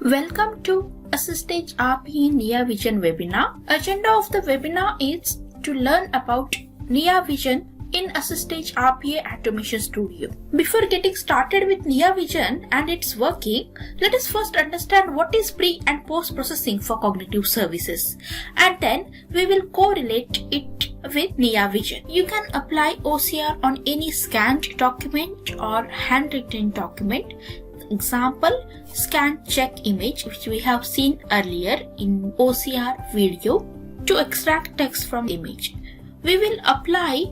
Welcome to AssistEdge RPA NIA Vision webinar. Agenda of the webinar is to learn about NIA Vision in AssistEdge RPA Automation Studio. Before getting started with NIA Vision and its working, let us first understand what is pre and post processing for cognitive services, and then we will correlate it with NIA Vision. You can apply OCR on any scanned document or handwritten document. Example, scan check image, which we have seen earlier in OCR video, to extract text from image. We will apply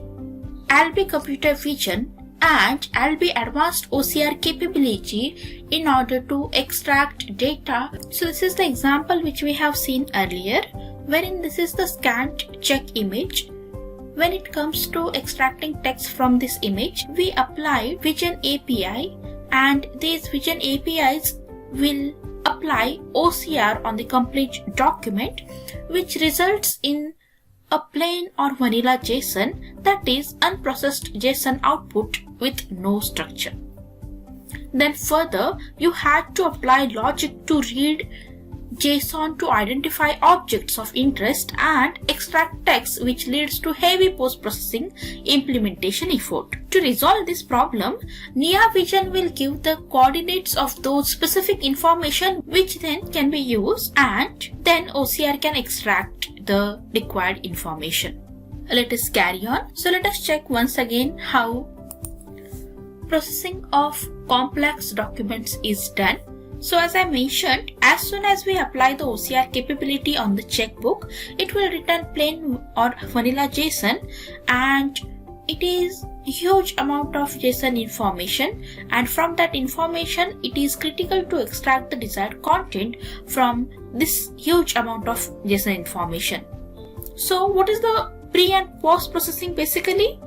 ALB computer vision and ALB advanced OCR capability in order to extract data. So this is the example which we have seen earlier, wherein this is the scanned check image. When it comes to extracting text from this image, we apply Vision API, and these Vision APIs will apply OCR on the complete document, which results in a plain or vanilla JSON, that is unprocessed JSON output with no structure. Then further, you had to apply logic to read JSON to identify objects of interest and extract text, which leads to heavy post-processing implementation effort. To resolve this problem, NIA Vision will give the coordinates of those specific information which then can be used, and then OCR can extract the required information. Let us carry on. So let us check once again how processing of complex documents is done. So as I mentioned, as soon as we apply the OCR capability on the checkbook, it will return plain or vanilla JSON, and it is a huge amount of JSON information, and from that information it is critical to extract the desired content from this huge amount of JSON information. So what is the pre and post processing basically?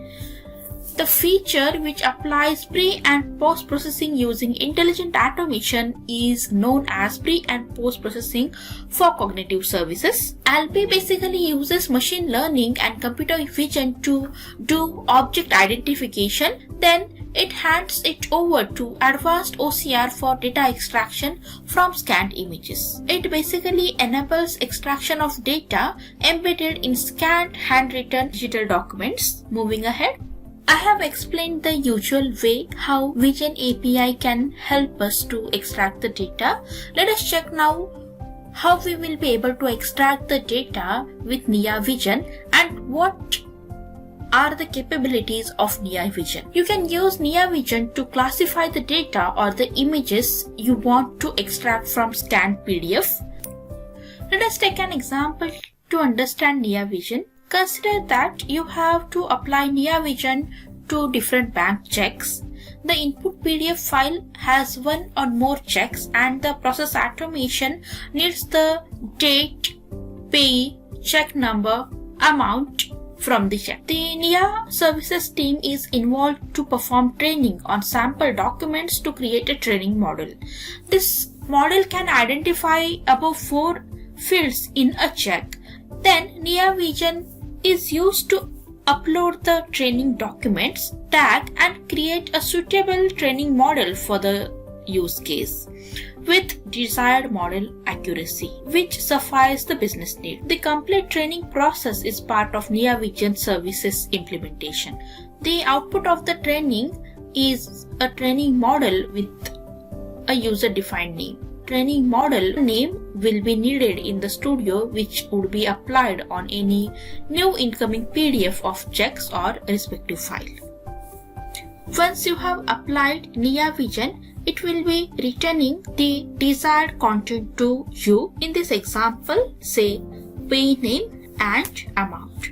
The feature which applies pre and post processing using intelligent automation is known as pre and post processing for cognitive services. ALB basically uses machine learning and computer vision to do object identification. Then it hands it over to advanced OCR for data extraction from scanned images. It basically enables extraction of data embedded in scanned handwritten digital documents. Moving ahead, I have explained the usual way how Vision API can help us to extract the data. Let us check now how we will be able to extract the data with NIA Vision and what are the capabilities of NIA Vision. You can use NIA Vision to classify the data or the images you want to extract from scanned PDF. Let us take an example to understand NIA Vision. Consider that you have to apply NIA Vision to different bank checks. The input PDF file has one or more checks, and the process automation needs the date, pay, check number, amount from the check. The NIA services team is involved to perform training on sample documents to create a training model. This model can identify above 4 fields in a check. Then NIA Vision is used to upload the training documents, tag, and create a suitable training model for the use case with desired model accuracy, which suffices the business need. The complete training process is part of NIA Vision services implementation. The output of the training is a training model with a user-defined name. Training model name will be needed in the studio, which would be applied on any new incoming PDF of checks or respective file. Once you have applied NIA Vision, it will be returning the desired content to you. In this example, say pay name and amount.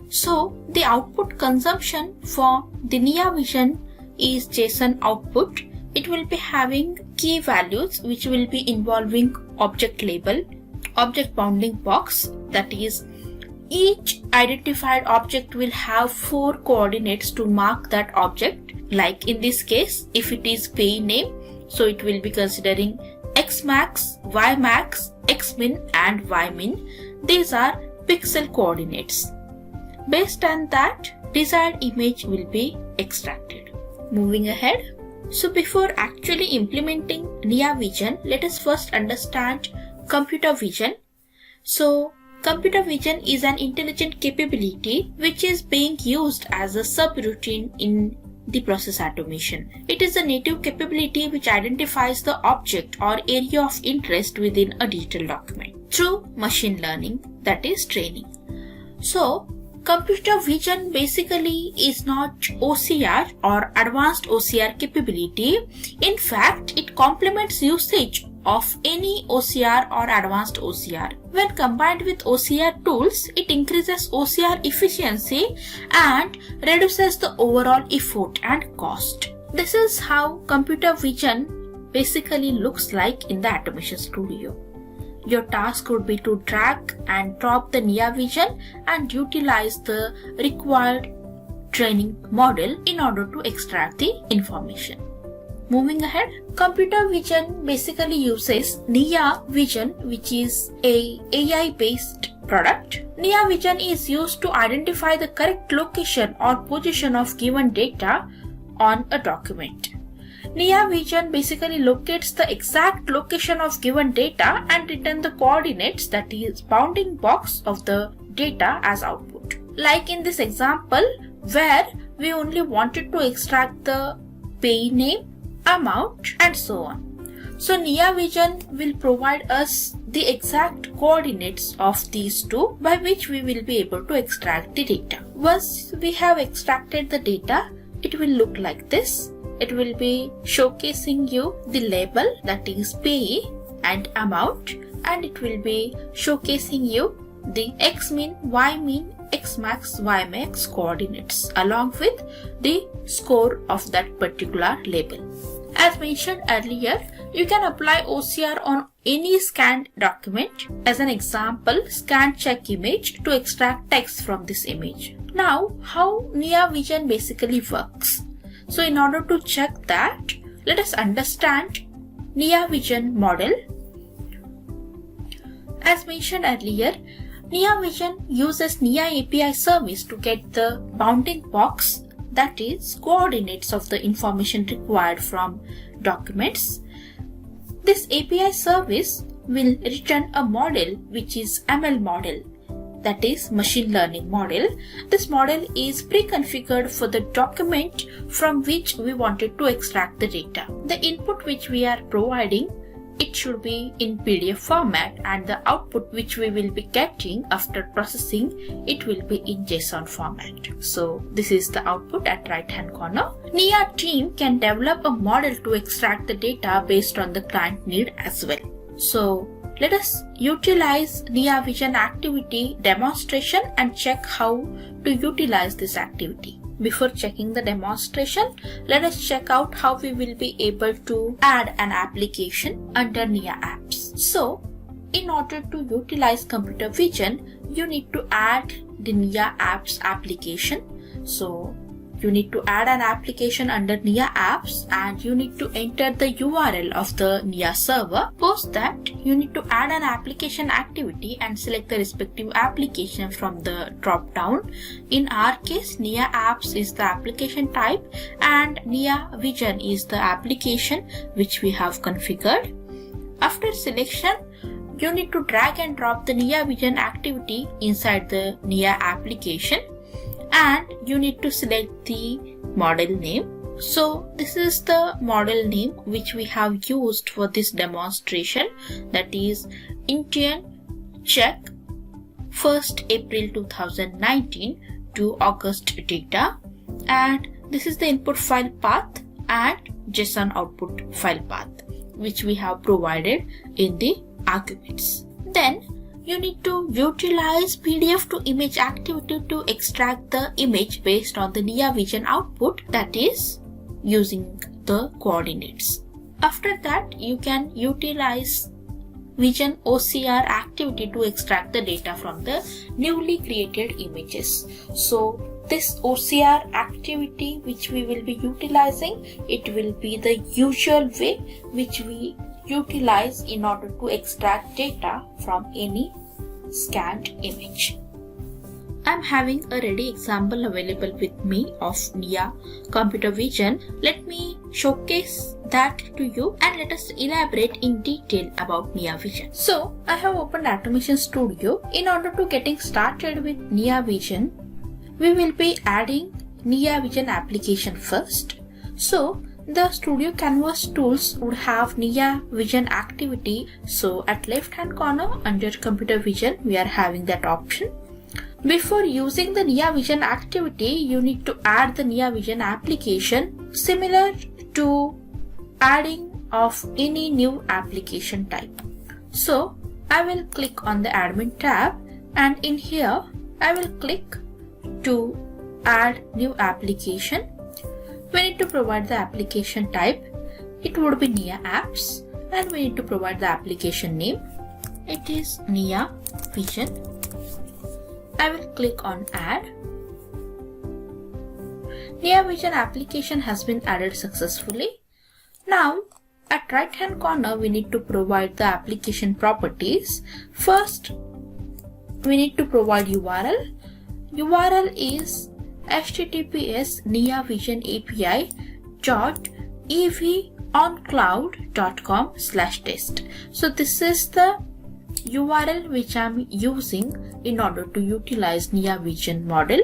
So the output consumption for the NIA Vision is JSON output. It will be having key values which will be involving object label, object bounding box, that is, each identified object will have 4 coordinates to mark that object. Like in this case, if it is pay name, so it will be considering xmax, ymax, xmin and ymin. These are pixel coordinates. Based on that, desired image will be extracted. Moving ahead, So before actually implementing NIA vision, let us first understand computer vision. So computer vision is an intelligent capability which is being used as a subroutine in the process automation. It is a native capability which identifies the object or area of interest within a digital document through machine learning, that is training. So computer vision basically is not OCR or advanced OCR capability. In fact, it complements usage of any OCR or advanced OCR. When combined with OCR tools, it increases OCR efficiency and reduces the overall effort and cost. This is how computer vision basically looks like in the Automation Studio. Your task would be to drag and drop the NIA vision and utilize the required training model in order to extract the information. Moving ahead, computer vision basically uses NIA vision, which is a AI-based product. NIA vision is used to identify the correct location or position of given data on a document. NIA vision basically locates the exact location of given data and return the coordinates, that is bounding box of the data as output. Like in this example where we only wanted to extract the pay name, amount and so on. So NIA vision will provide us the exact coordinates of these two by which we will be able to extract the data. Once we have extracted the data, it will look like this. It will be showcasing you the label, that is pay and amount, and it will be showcasing you the x min, y min, x max, y max coordinates along with the score of that particular label. As mentioned earlier, you can apply OCR on any scanned document. As an example, scan check image to extract text from this image. Now, how NIA vision basically works. So in order to check that, let us understand NIA vision model. As mentioned earlier, NIA vision uses NIA API service to get the bounding box, that is coordinates of the information required from documents. This API service will return a model which is ML model, that is machine learning model. This model is pre-configured for the document from which we wanted to extract the data. The input which we are providing, it should be in PDF format, and the output which we will be getting after processing, it will be in JSON format. So this is the output at right hand corner. NIA team can develop a model to extract the data based on the client need as well. So let us utilize NIA vision activity demonstration and check how to utilize this activity. Before checking the demonstration, let us check out how we will be able to add an application under NIA apps. So, in order to utilize computer vision, you need to add the NIA apps application. So, you need to add an application under NIA apps and you need to enter the URL of the NIA server. Post that, you need to add an application activity and select the respective application from the drop down. In our case, NIA apps is the application type and NIA vision is the application which we have configured. After selection, you need to drag and drop the NIA vision activity inside the NIA application. And you need to select the model name. So this is the model name which we have used for this demonstration, that is Indian check 1st April 2019 to August data, and this is the input file path and JSON output file path which we have provided in the arguments. Then you need to utilize PDF to image activity to extract the image based on the NIA vision output, that is using the coordinates. After that, you can utilize vision OCR activity to extract the data from the newly created images. So this OCR activity which we will be utilizing, it will be the usual way which we utilize in order to extract data from any scanned image. I'm having a ready example available with me of NIA computer vision. Let me showcase that to you and let us elaborate in detail about NIA vision. So I have opened Automation Studio. In order to getting started with NIA vision, we will be adding NIA vision application first. So the Studio Canvas tools would have NIA vision activity. So at left hand corner under computer vision, we are having that option. Before using the NIA vision activity, you need to add the NIA vision application similar to adding of any new application type. So I will click on the admin tab, and in here I will click to add new application. We need to provide the application type. It would be NIA apps, and we need to provide the application name. It is NIA vision. I will click on add. NIA vision application has been added successfully. Now at right hand corner we need to provide the application properties. First we need to provide URL. URL is https niavision.evoncloud.com/test. So this is the URL which I am using in order to utilize NIA vision model.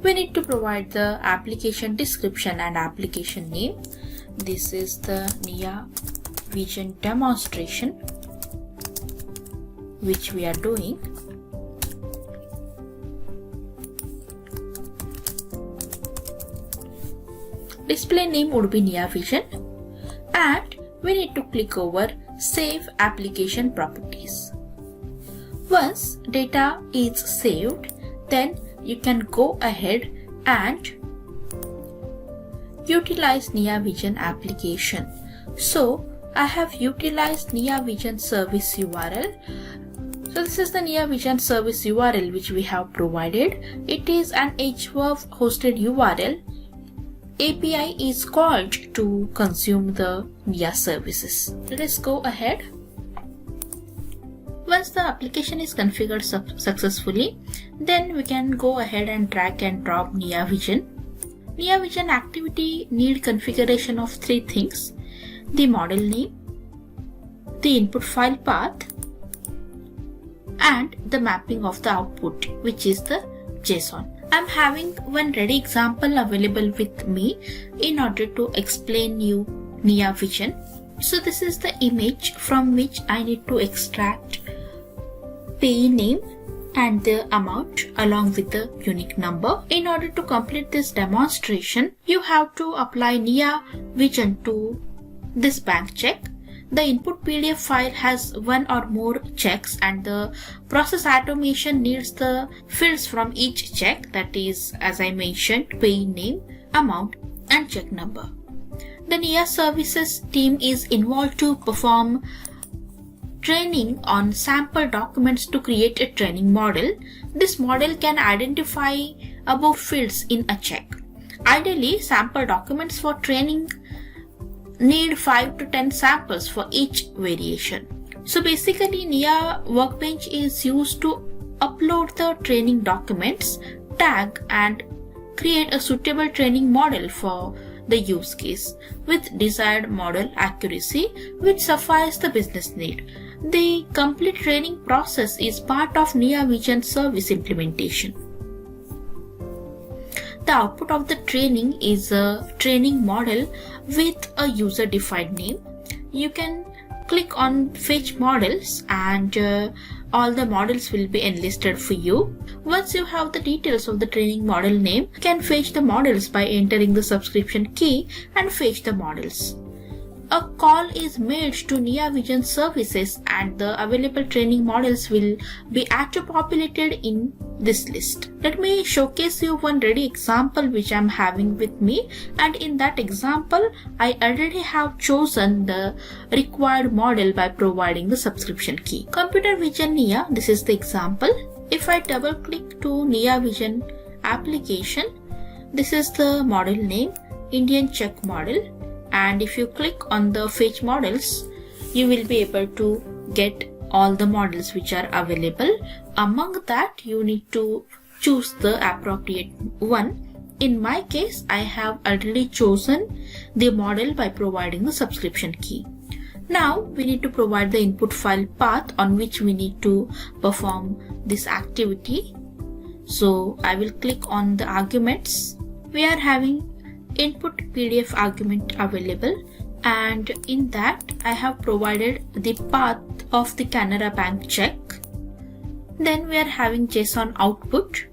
We need to provide the application description and application name. This is the NIA vision demonstration which we are doing. Display name would be NIA vision, and we need to click over Save Application Properties. Once data is saved, then you can go ahead and utilize NIA vision application. So I have utilized NIA vision service URL. So this is the NIA vision service URL which we have provided. It is an EdgeVerve hosted URL. API is called to consume the NIA services. Let us go ahead. Once the application is configured successfully, then we can go ahead and drag and drop NIA vision. NIA vision activity need configuration of three things: the model name, the input file path, and the mapping of the output, which is the JSON. I'm having one ready example available with me in order to explain you NIA vision. So this is the image from which I need to extract payee name and the amount along with the unique number. In order to complete this demonstration, you have to apply NIA vision to this bank check. The input PDF file has one or more checks, and the process automation needs the fields from each check, that is, as I mentioned, payee name, amount, and check number. The NIA services team is involved to perform training on sample documents to create a training model. This model can identify above fields in a check. Ideally, sample documents for training need 5 to 10 samples for each variation. So basically NIA Workbench is used to upload the training documents, tag and create a suitable training model for the use case with desired model accuracy which suffices the business need. The complete training process is part of NIA vision service implementation. The output of the training is a training model with a user-defined name. You can click on Fetch Models and all the models will be enlisted for you. Once you have the details of the training model name, you can fetch the models by entering the subscription key and fetch the models. A call is made to NIA vision services and the available training models will be auto-populated in this list. Let me showcase you one ready example which I am having with me, and in that example I already have chosen the required model by providing the subscription key. Computer Vision NIA, this is the example. If I double click to NIA vision application, this is the model name, Indian check model. And if you click on the fetch models, you will be able to get all the models which are available. Among that, you need to choose the appropriate one. In my case, I have already chosen the model by providing the subscription key. Now we need to provide the input file path on which we need to perform this activity. So I will click on the arguments. We are having input PDF argument available, and in that I have provided the path of the Canara Bank check. Then we are having JSON output.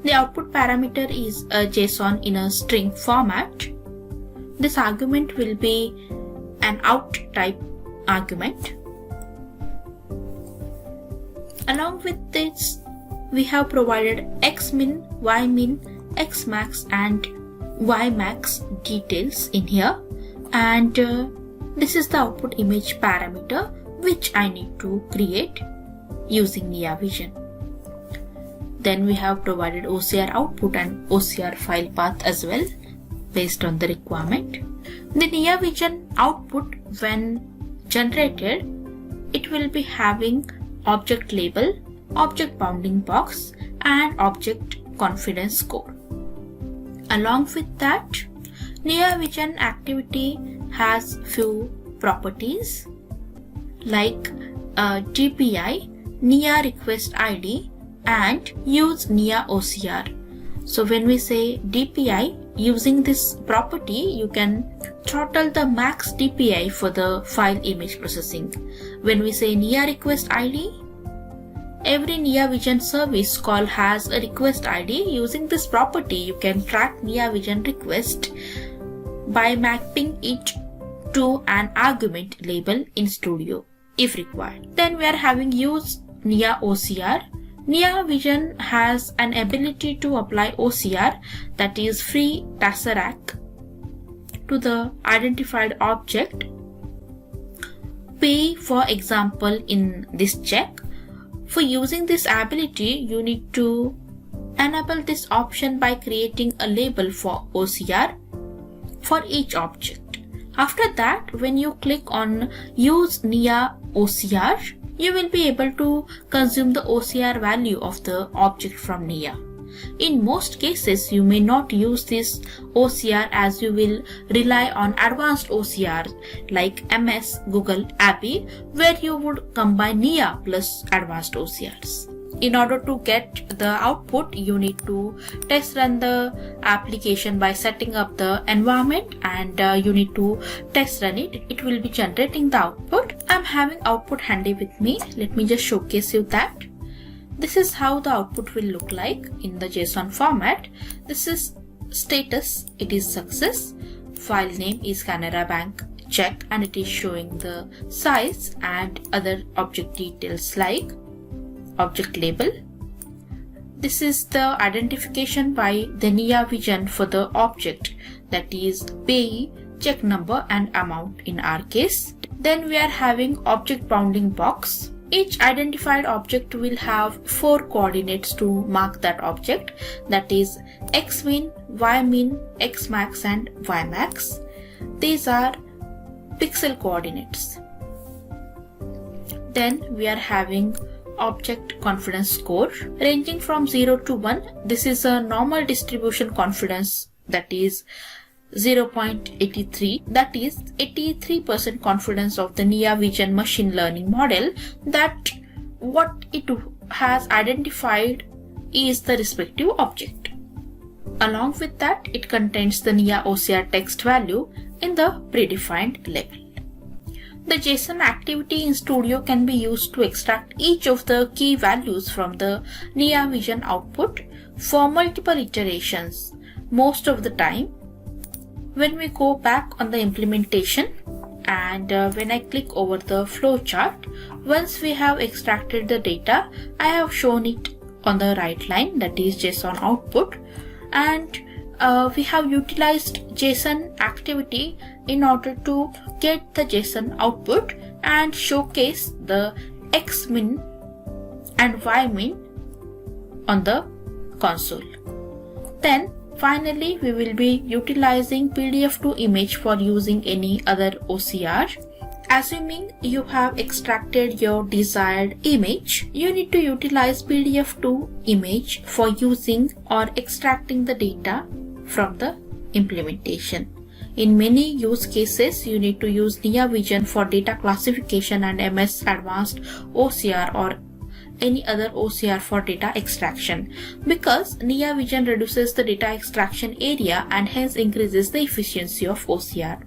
The output parameter is a JSON in a string format. This argument will be an out type argument. Along with this, we have provided xmin, ymin, xmax and ymax details in here, and this is the output image parameter which I need to create using NIA Vision. Then we have provided OCR output and OCR file path as well based on the requirement. The NIA Vision output, when generated, it will be having object label, object bounding box and object confidence score. Along with that, NIA Vision activity has few properties like DPI, NIA request ID and use NIA OCR. So when we say DPI, using this property you can throttle the max DPI for the file image processing. When we say NIA request ID, every NIA Vision service call has a request ID. Using this property, you can track NIA Vision request by mapping it to an argument label in Studio if required. Then we are having use NIA OCR. NIA Vision has an ability to apply OCR, that is free tesseract, to the identified object. P, for example, in this check. For using this ability, you need to enable this option by creating a label for OCR for each object. After that, when you click on Use NIA OCR, you will be able to consume the OCR value of the object from NIA. In most cases, you may not use this OCR as you will rely on advanced OCR like MS, Google, API, where you would combine NIA plus advanced OCRs. In order to get the output, you need to test run the application by setting up the environment, and you need to test run it. It will be generating the output. I'm having output handy with me. Let me just showcase you that. This is how the output will look like in the JSON format. This is status, it is success. File name is Canara Bank check, and it is showing the size and other object details like object label. This is the identification by the NIA Vision for the object, that is payee, check number and amount in our case. Then we are having object bounding box. Each identified object will have 4 coordinates to mark that object, that is xmin, ymin, xmax and ymax. These are pixel coordinates. Then we are having object confidence score ranging from 0 to 1. This is a normal distribution confidence, that is 0.83, that is 83% confidence of the NIA Vision machine learning model that what it has identified is the respective object. Along with that, it contains the NIA OCR text value in the predefined level. The JSON activity in Studio can be used to extract each of the key values from the NIA Vision output for multiple iterations. Most of the time, when we go back on the implementation and when I click over the flowchart, once we have extracted the data, I have shown it on the right line, that is JSON output, and we have utilized JSON activity in order to get the JSON output and showcase the xmin and ymin on the console. Then finally, we will be utilizing PDF to image for using any other OCR Assuming you have extracted your desired image, you need to utilize PDF to image for using or extracting the data from the implementation. In many use cases, you need to use NIA Vision for data classification and MS Advanced OCR or any other OCR for data extraction, because NIA Vision reduces the data extraction area and hence increases the efficiency of OCR.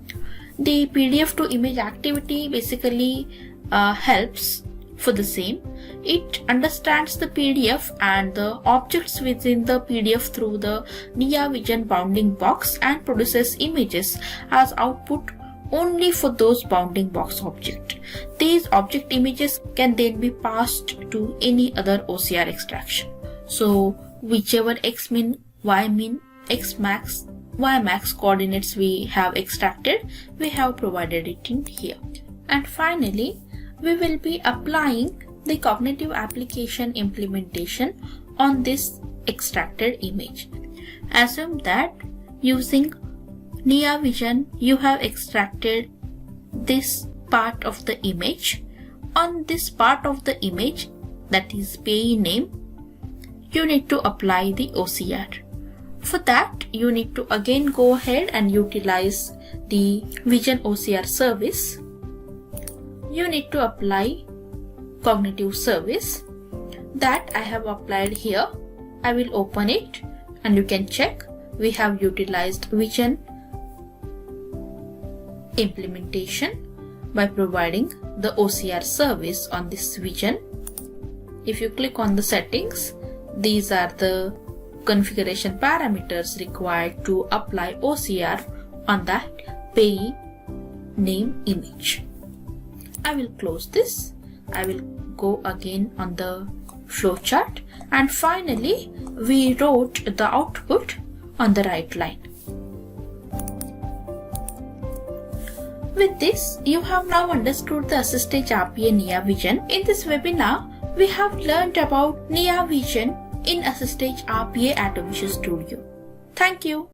The PDF to image activity basically helps for the same. It understands the PDF and the objects within the PDF through the NIA Vision bounding box and produces images as output only for those bounding box objects. These object images can then be passed to any other OCR extraction. So whichever xmin, ymin, xmax, ymax coordinates we have extracted, we have provided it in here. And finally, we will be applying the cognitive application implementation on this extracted image. Assume that using NIA Vision, you have extracted this part of the image. On this part of the image, that is payee name, you need to apply the OCR. For that, you need to again go ahead and utilize the Vision OCR service. You need to apply cognitive service. That I have applied here. I will open it and you can check. We have utilized Vision implementation by providing the OCR service on this Vision. If you click on the settings, these are the configuration parameters required to apply OCR on that payee name image. I will close this. I will go again on the flowchart, and finally we wrote the output on the right line. With this, you have now understood the AssistEdge RPA NIA Vision. In this webinar, we have learned about NIA Vision in AssistEdge RPA Automation Studio. Thank you.